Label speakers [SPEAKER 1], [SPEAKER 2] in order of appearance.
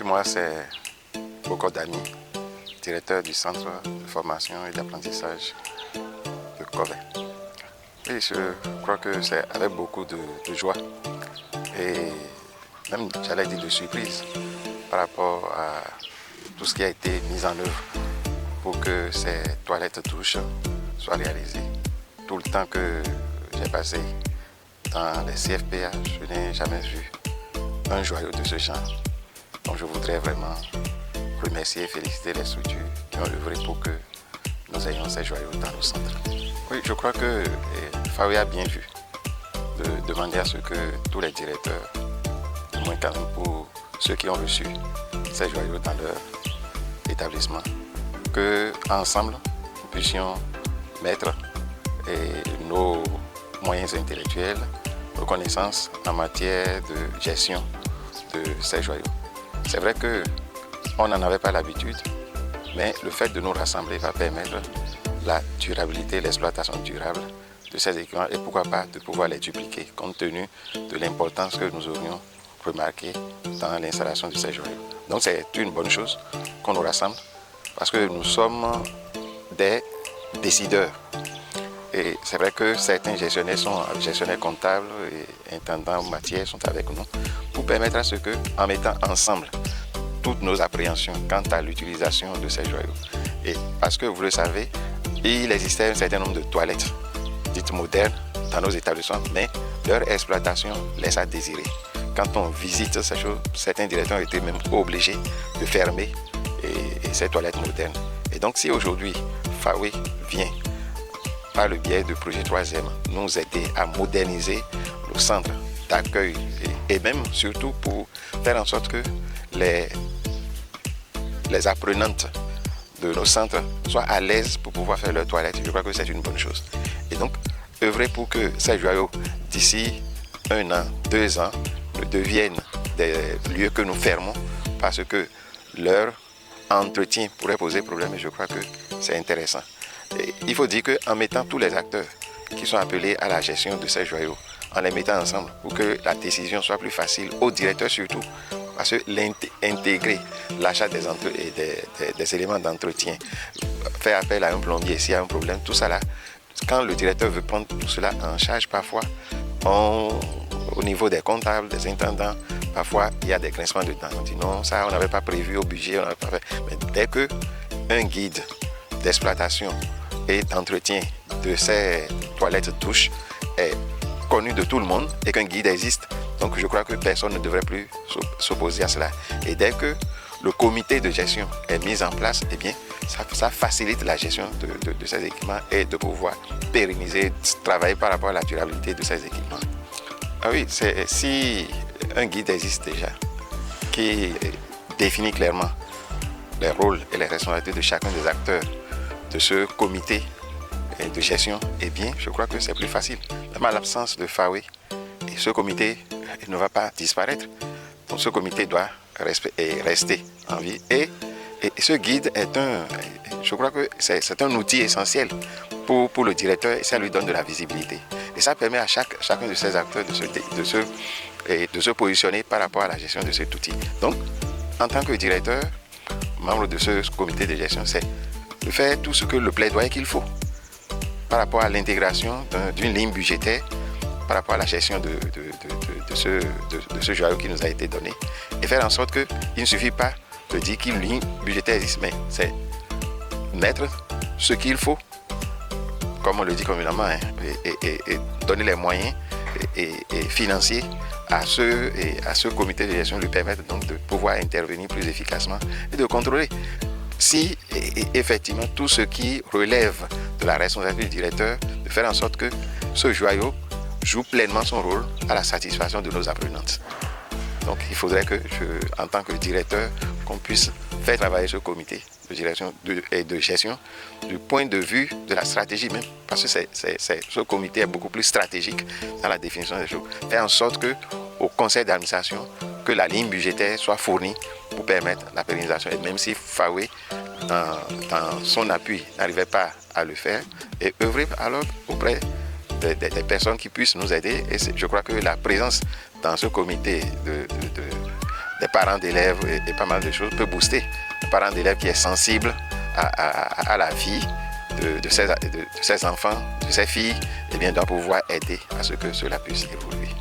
[SPEAKER 1] moi c'est Boko Dani, directeur du centre de formation et d'apprentissage de Kobe. Oui, je crois que c'est avec beaucoup de joie et même, j'allais dire, de surprise par rapport à tout ce qui a été mis en œuvre pour que ces toilettes douches soient réalisées. Tout le temps que j'ai passé dans les CFPA, je n'ai jamais vu un joyau de ce genre. Donc je voudrais vraiment remercier et féliciter les structures qui ont œuvré pour que nous ayons ces joyaux dans nos centres. Oui, je crois que FAWE a bien vu de demander à ce que tous les directeurs, du moins quand même pour ceux qui ont reçu ces joyaux dans leur établissement, qu'ensemble nous puissions mettre nos moyens intellectuels, nos connaissances en matière de gestion de ces joyaux. C'est vrai qu'on n'en avait pas l'habitude, mais le fait de nous rassembler va permettre la durabilité, l'exploitation durable de ces équipements et pourquoi pas de pouvoir les dupliquer compte tenu de l'importance que nous aurions remarquée dans l'installation de ces joyaux. Donc c'est une bonne chose qu'on nous rassemble parce que nous sommes des décideurs. Et c'est vrai que certains gestionnaires comptables et intendants en matière sont avec nous pour permettre à ce que, en mettant ensemble toutes nos appréhensions quant à l'utilisation de ces joyaux. Et parce que vous le savez, il existait un certain nombre de toilettes dites modernes dans nos établissements, mais leur exploitation laisse à désirer. Quand on visite ces choses, certains directeurs ont été même obligés de fermer ces toilettes modernes. Et donc si aujourd'hui FAWE vient par le biais de projet 3e nous aider à moderniser le centre d'accueil et même surtout pour faire en sorte que les apprenantes de nos centres soient à l'aise pour pouvoir faire leurs toilettes, je crois que c'est une bonne chose. Et donc, œuvrer pour que ces joyaux, d'ici 1 an, 2 ans, ne deviennent des lieux que nous fermons parce que leur entretien pourrait poser problème et je crois que c'est intéressant. Et il faut dire qu'en mettant tous les acteurs qui sont appelés à la gestion de ces joyaux, en les mettant ensemble pour que la décision soit plus facile, aux directeurs surtout, parce que intégrer l'achat des éléments d'entretien, faire appel à un plombier s'il y a un problème, tout ça là, quand le directeur veut prendre tout cela en charge, parfois, au niveau des comptables, des intendants, parfois il y a des grincements de dents. On dit non, ça on n'avait pas prévu au budget, on n'avait pas fait. Mais dès qu'un guide d'exploitation et d'entretien de ces toilettes douches est connu de tout le monde et qu'un guide existe, donc je crois que personne ne devrait plus s'opposer à cela. Et dès que le comité de gestion est mis en place, eh bien, ça facilite la gestion de ces équipements et de pouvoir pérenniser, travailler par rapport à la durabilité de ces équipements. Ah oui, si un guide existe déjà, qui définit clairement les rôles et les responsabilités de chacun des acteurs de ce comité de gestion, eh bien, je crois que c'est plus facile. Même à l'absence de FAWE, ce comité ne va pas disparaître. Donc ce comité doit rester en vie. Et ce guide je crois que c'est un outil essentiel pour le directeur et ça lui donne de la visibilité. Et ça permet à chacun de ces acteurs de se positionner par rapport à la gestion de cet outil. Donc, en tant que directeur, membre de ce comité de gestion, c'est de faire tout ce que le plaidoyer qu'il faut par rapport à l'intégration d'une ligne budgétaire, par rapport à la gestion de ce joyau qui nous a été donné, et faire en sorte qu'il ne suffit pas de dire qu'une ligne budgétaire existe, mais c'est mettre ce qu'il faut, comme on le dit communément, hein, et donner les moyens et financiers à ce comité de gestion lui permettre donc de pouvoir intervenir plus efficacement et de contrôler si effectivement tout ce qui relève de la responsabilité du directeur, de faire en sorte que ce joyau joue pleinement son rôle à la satisfaction de nos apprenantes. Donc il faudrait que, en tant que directeur, qu'on puisse faire travailler ce comité de direction et de gestion du point de vue de la stratégie même, parce que ce comité est beaucoup plus stratégique dans la définition des choses. Faire en sorte qu'au conseil d'administration, que la ligne budgétaire soit fournie pour permettre la pérennisation. Et même si FAWE, dans son appui, n'arrivait pas à le faire, et œuvrer alors auprès des personnes qui puissent nous aider. Et je crois que la présence dans ce comité des parents d'élèves et pas mal de choses peut booster. Un parent d'élève qui est sensible à la vie de ses enfants, de ses filles, eh bien, doit pouvoir aider à ce que cela puisse évoluer.